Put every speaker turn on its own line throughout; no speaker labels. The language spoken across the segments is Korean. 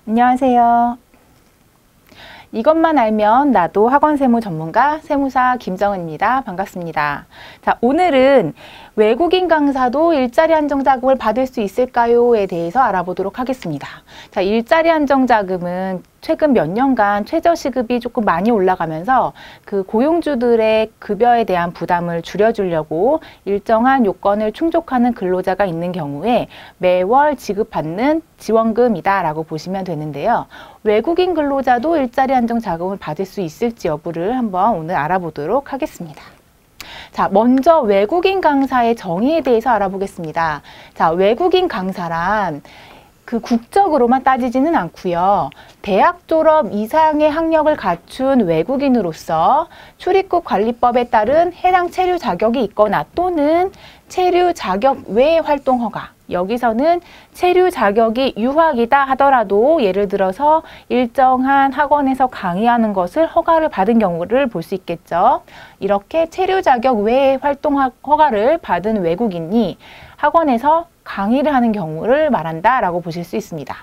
안녕하세요. 이것만 알면 나도 학원세무 전문가 세무사 김정은입니다. 반갑습니다. 자, 오늘은 외국인 강사도 일자리 안정자금을 받을 수 있을까요?에 대해서 알아보도록 하겠습니다. 자, 일자리 안정자금은 최근 몇 년간 최저시급이 조금 많이 올라가면서 그 고용주들의 급여에 대한 부담을 줄여주려고 일정한 요건을 충족하는 근로자가 있는 경우에 매월 지급받는 지원금이다라고 보시면 되는데요. 외국인 근로자도 일자리 안정자금을 받을 수 있을지 여부를 한번 오늘 알아보도록 하겠습니다. 자, 먼저 외국인 강사의 정의에 대해서 알아보겠습니다. 자, 외국인 강사란 그 국적으로만 따지지는 않고요. 대학 졸업 이상의 학력을 갖춘 외국인으로서 출입국 관리법에 따른 해당 체류 자격이 있거나 또는 체류 자격 외 활동 허가, 여기서는 체류 자격이 유학이다 하더라도 예를 들어서 일정한 학원에서 강의하는 것을 허가를 받은 경우를 볼 수 있겠죠. 이렇게 체류 자격 외 활동 허가를 받은 외국인이 학원에서 강의를 하는 경우를 말한다라고 보실 수 있습니다.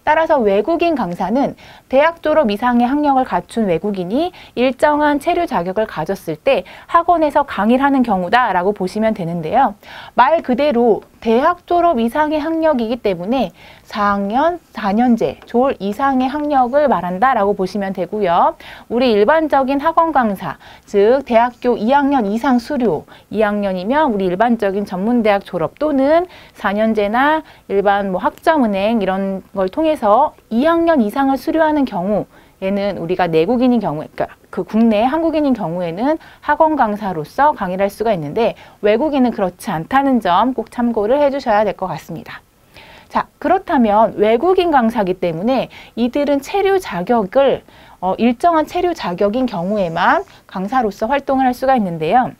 따라서 외국인 강사는 대학 졸업 이상의 학력을 갖춘 외국인이 일정한 체류 자격을 가졌을 때 학원에서 강의를 하는 경우다라고 보시면 되는데요. 말 그대로 대학 졸업 이상의 학력이기 때문에 4학년, 4년제, 졸 이상의 학력을 말한다라고 보시면 되고요. 우리 일반적인 학원 강사, 즉 대학교 2학년 이상 수료, 2학년이면 우리 일반적인 전문대학 졸업 또는 4년제나 일반 학점은행 이런 걸 통해서 2학년 이상을 수료하는 경우에는 우리가 내국인인 경우에, 그러니까 그 국내 한국인인 경우에는 학원 강사로서 강의를 할 수가 있는데 외국인은 그렇지 않다는 점 꼭 참고를 해주셔야 될 것 같습니다. 자, 그렇다면 외국인 강사이기 때문에 이들은 체류 자격을 일정한 체류 자격인 경우에만 강사로서 활동을 할 수가 있는데요.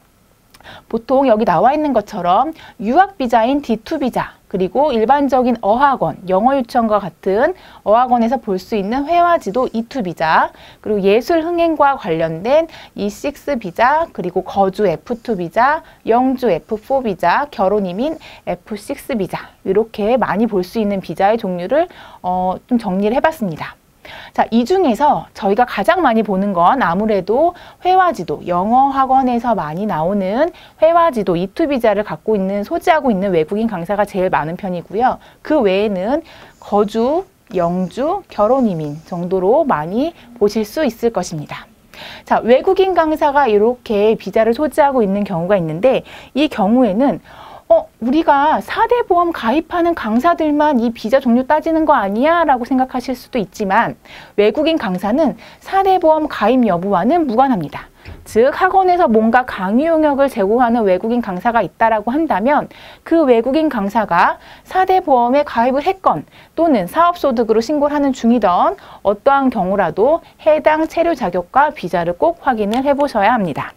보통 여기 나와 있는 것처럼 유학비자인 D2비자, 그리고 일반적인 어학원, 영어 유치원과 같은 어학원에서 볼 수 있는 회화지도 E2비자, 그리고 예술 흥행과 관련된 E6 비자, 그리고 거주 F2 비자, 영주 F4 비자, 결혼 이민 F6 비자, 이렇게 많이 볼 수 있는 비자의 종류를 좀 정리를 해봤습니다. 자, 이 중에서 저희가 가장 많이 보는 건 아무래도 회화지도, 영어 학원에서 많이 나오는 회화지도 E2 비자를 갖고 있는, 소지하고 있는 외국인 강사가 제일 많은 편이고요. 그 외에는 거주, 영주, 결혼 이민 정도로 많이 보실 수 있을 것입니다. 자, 외국인 강사가 이렇게 비자를 소지하고 있는 경우가 있는데 이 경우에는 우리가 4대 보험 가입하는 강사들만 이 비자 종류 따지는 거 아니야? 라고 생각하실 수도 있지만 외국인 강사는 4대 보험 가입 여부와는 무관합니다. 즉 학원에서 뭔가 강의 용역을 제공하는 외국인 강사가 있다라고 한다면 그 외국인 강사가 4대 보험에 가입을 했건 또는 사업소득으로 신고를 하는 중이던 어떠한 경우라도 해당 체류 자격과 비자를 꼭 확인을 해보셔야 합니다.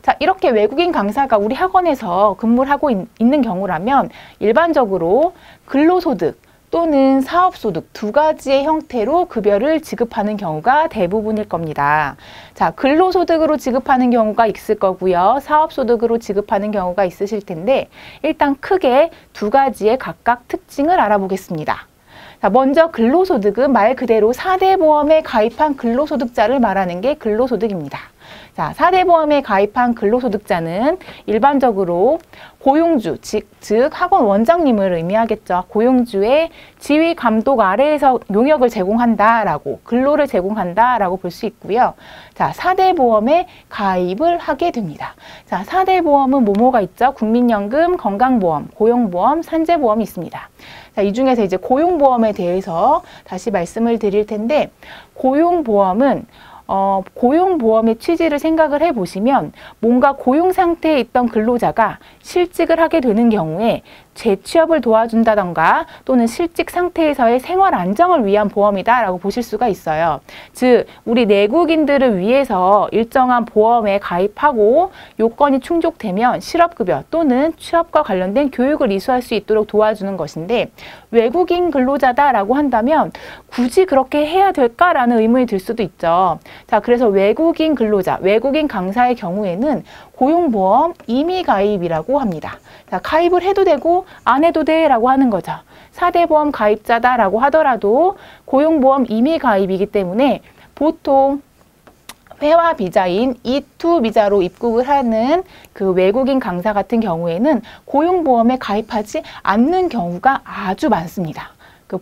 자, 이렇게 외국인 강사가 우리 학원에서 근무를 하고 있는 경우라면 일반적으로 근로소득 또는 사업소득 두 가지의 형태로 급여를 지급하는 경우가 대부분일 겁니다. 자, 근로소득으로 지급하는 경우가 있을 거고요. 사업소득으로 지급하는 경우가 있으실 텐데 일단 크게 두 가지의 각각 특징을 알아보겠습니다. 자, 먼저 근로소득은 말 그대로 4대 보험에 가입한 근로소득자를 말하는 게 근로소득입니다. 자, 4대 보험에 가입한 근로소득자는 일반적으로 고용주, 즉 학원 원장님을 의미하겠죠. 고용주의 지휘 감독 아래에서 용역을 제공한다라고, 근로를 제공한다라고 볼 수 있고요. 자, 4대 보험에 가입을 하게 됩니다. 자, 4대 보험은 뭐뭐가 있죠? 국민연금, 건강보험, 고용보험, 산재보험이 있습니다. 자, 이 중에서 이제 고용보험에 대해서 다시 말씀을 드릴 텐데 고용보험은 고용보험의 취지를 생각을 해보시면 뭔가 고용 상태에 있던 근로자가 실직을 하게 되는 경우에 재취업을 도와준다던가 또는 실직 상태에서의 생활 안정을 위한 보험이다라고 보실 수가 있어요. 즉 우리 내국인들을 위해서 일정한 보험에 가입하고 요건이 충족되면 실업급여 또는 취업과 관련된 교육을 이수할 수 있도록 도와주는 것인데 외국인 근로자다라고 한다면 굳이 그렇게 해야 될까라는 의문이 들 수도 있죠. 자, 그래서 외국인 근로자, 외국인 강사의 경우에는 고용보험 임의가입이라고 합니다. 자, 가입을 해도 되고 안 해도 돼라고 하는 거죠. 4대 보험 가입자다라고 하더라도 고용보험 임의가입이기 때문에 보통 회화 비자인 E2 비자로 입국을 하는 그 외국인 강사 같은 경우에는 고용보험에 가입하지 않는 경우가 아주 많습니다. 그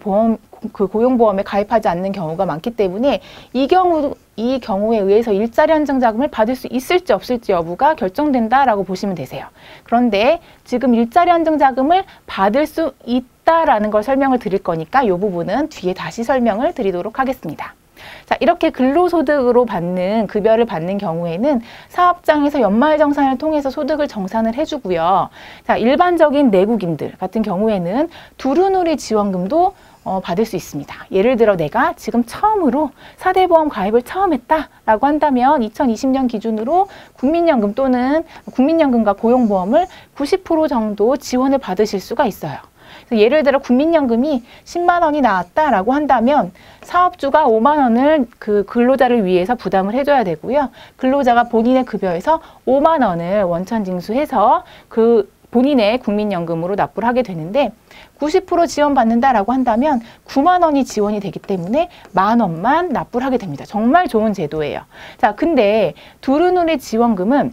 고용보험에 가입하지 않는 경우가 많기 때문에 이 경우에 의해서 일자리 안정 자금을 받을 수 있을지 없을지 여부가 결정된다라고 보시면 되세요. 그런데 지금 일자리 안정 자금을 받을 수 있다라는 걸 설명을 드릴 거니까 이 부분은 뒤에 다시 설명을 드리도록 하겠습니다. 자, 이렇게 근로소득으로 받는 급여를 받는 경우에는 사업장에서 연말정산을 통해서 소득을 정산을 해주고요. 자, 일반적인 내국인들 같은 경우에는 두루누리 지원금도 받을 수 있습니다. 예를 들어 내가 지금 처음으로 4대 보험 가입을 처음 했다라고 한다면 2020년 기준으로 국민연금 또는 국민연금과 고용보험을 90% 정도 지원을 받으실 수가 있어요. 예를 들어 국민연금이 10만 원이 나왔다라고 한다면 사업주가 5만 원을 그 근로자를 위해서 부담을 해줘야 되고요. 근로자가 본인의 급여에서 5만 원을 원천 징수해서 그 본인의 국민연금으로 납부를 하게 되는데 90% 지원받는다라고 한다면 9만 원이 지원이 되기 때문에 만 원만 납부를 하게 됩니다. 정말 좋은 제도예요. 자, 근데 두루누리 지원금은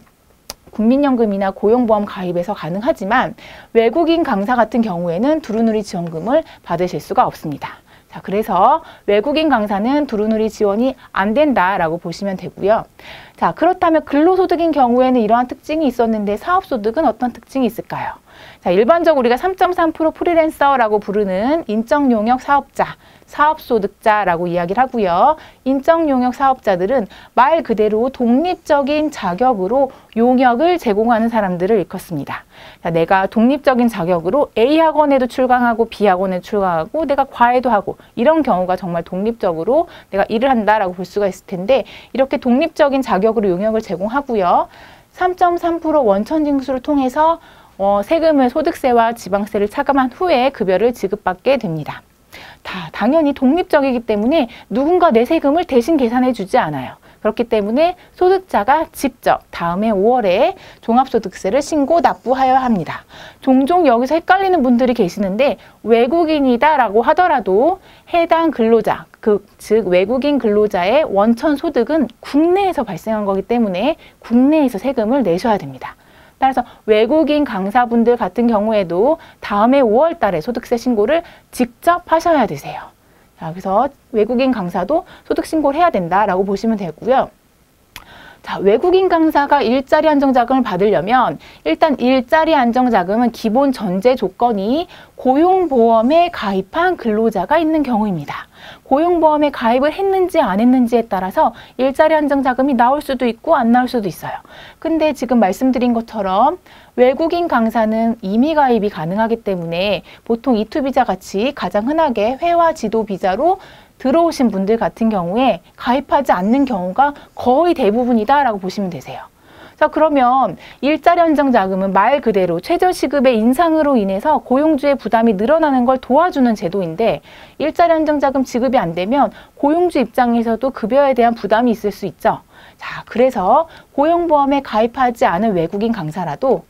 국민연금이나 고용보험 가입에서 가능하지만 외국인 강사 같은 경우에는 두루누리 지원금을 받으실 수가 없습니다. 자, 그래서 외국인 강사는 두루누리 지원이 안 된다라고 보시면 되고요. 자, 그렇다면 근로소득인 경우에는 이러한 특징이 있었는데 사업소득은 어떤 특징이 있을까요? 자, 일반적으로 우리가 3.3% 프리랜서라고 부르는 인적용역 사업자, 사업소득자라고 이야기를 하고요. 인적용역 사업자들은 말 그대로 독립적인 자격으로 용역을 제공하는 사람들을 일컫습니다. 자, 내가 독립적인 자격으로 A 학원에도 출강하고 B 학원에 출강하고 내가 과외도 하고 이런 경우가 정말 독립적으로 내가 일을 한다라고 볼 수가 있을 텐데 이렇게 독립적인 자격으로 용역을 제공하고요. 3.3% 원천 징수를 통해서 세금을 소득세와 지방세를 차감한 후에 급여를 지급받게 됩니다. 당연히 독립적이기 때문에 누군가 내 세금을 대신 계산해 주지 않아요. 그렇기 때문에 소득자가 직접 다음해 5월에 종합소득세를 신고 납부하여야 합니다. 종종 여기서 헷갈리는 분들이 계시는데 외국인이다라고 하더라도 해당 근로자, 즉 외국인 근로자의 원천 소득은 국내에서 발생한 거기 때문에 국내에서 세금을 내셔야 됩니다. 따라서 외국인 강사분들 같은 경우에도 다음해 5월 달에 소득세 신고를 직접 하셔야 되세요. 자, 그래서 외국인 강사도 소득 신고를 해야 된다라고 보시면 되고요. 자, 외국인 강사가 일자리 안정자금을 받으려면 일단 일자리 안정자금은 기본 전제 조건이 고용보험에 가입한 근로자가 있는 경우입니다. 고용보험에 가입을 했는지 안 했는지에 따라서 일자리 안정자금이 나올 수도 있고 안 나올 수도 있어요. 근데 지금 말씀드린 것처럼 외국인 강사는 임의가입이 가능하기 때문에 보통 E2 비자 같이 가장 흔하게 회화 지도 비자로 들어오신 분들 같은 경우에 가입하지 않는 경우가 거의 대부분이다라고 보시면 되세요. 자, 그러면 일자리 안정자금은 말 그대로 최저시급의 인상으로 인해서 고용주의 부담이 늘어나는 걸 도와주는 제도인데 일자리 안정자금 지급이 안 되면 고용주 입장에서도 급여에 대한 부담이 있을 수 있죠. 자, 그래서 고용보험에 가입하지 않은 외국인 강사라도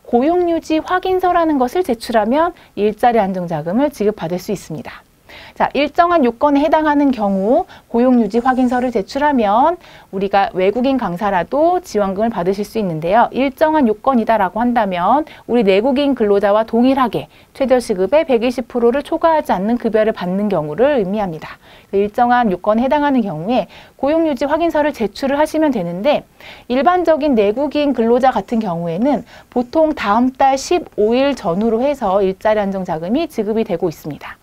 고용유지 확인서라는 것을 제출하면 일자리 안정자금을 지급받을 수 있습니다. 자, 일정한 요건에 해당하는 경우 고용유지 확인서를 제출하면 우리가 외국인 강사라도 지원금을 받으실 수 있는데요. 일정한 요건이다라고 한다면 우리 내국인 근로자와 동일하게 최저시급의 120%를 초과하지 않는 급여를 받는 경우를 의미합니다. 일정한 요건에 해당하는 경우에 고용유지 확인서를 제출을 하시면 되는데 일반적인 내국인 근로자 같은 경우에는 보통 다음 달 15일 전후로 해서 일자리 안정자금이 지급이 되고 있습니다.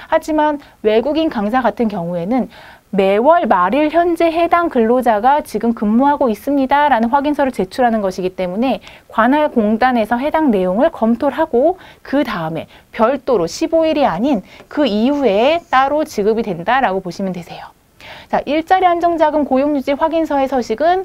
하지만 외국인 강사 같은 경우에는 매월 말일 현재 해당 근로자가 지금 근무하고 있습니다 라는 확인서를 제출하는 것이기 때문에 관할 공단에서 해당 내용을 검토를 하고 그 다음에 별도로 15일이 아닌 그 이후에 따로 지급이 된다라고 보시면 되세요. 자, 일자리 안정자금 고용유지 확인서의 서식은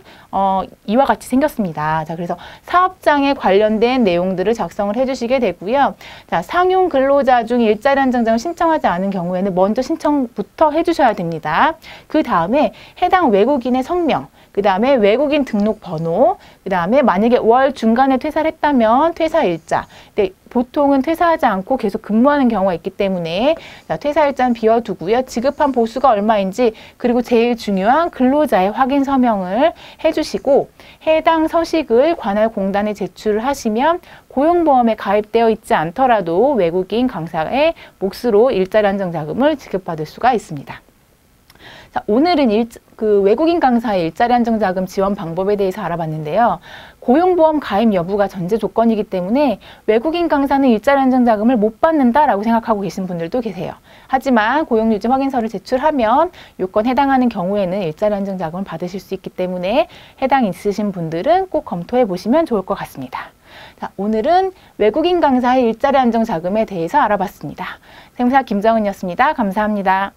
이와 같이 생겼습니다. 자, 그래서 사업장에 관련된 내용들을 작성을 해주시게 되고요. 자, 상용 근로자 중 일자리 안정자금을 신청하지 않은 경우에는 먼저 신청부터 해주셔야 됩니다. 그 다음에 해당 외국인의 성명, 그 다음에 외국인 등록 번호, 그 다음에 만약에 월 중간에 퇴사를 했다면 퇴사일자. 근데 보통은 퇴사하지 않고 계속 근무하는 경우가 있기 때문에 퇴사일자는 비워두고요. 지급한 보수가 얼마인지, 그리고 제일 중요한 근로자의 확인 서명을 해주시고 해당 서식을 관할 공단에 제출을 하시면 고용보험에 가입되어 있지 않더라도 외국인 강사의 몫으로 일자리 안정자금을 지급받을 수가 있습니다. 자, 오늘은 외국인 강사의 일자리 안정자금 지원 방법에 대해서 알아봤는데요. 고용보험 가입 여부가 전제 조건이기 때문에 외국인 강사는 일자리 안정자금을 못 받는다라고 생각하고 계신 분들도 계세요. 하지만 고용유지 확인서를 제출하면 요건 해당하는 경우에는 일자리 안정자금을 받으실 수 있기 때문에 해당 있으신 분들은 꼭 검토해 보시면 좋을 것 같습니다. 자, 오늘은 외국인 강사의 일자리 안정자금에 대해서 알아봤습니다. 세무사 김정은이었습니다. 감사합니다.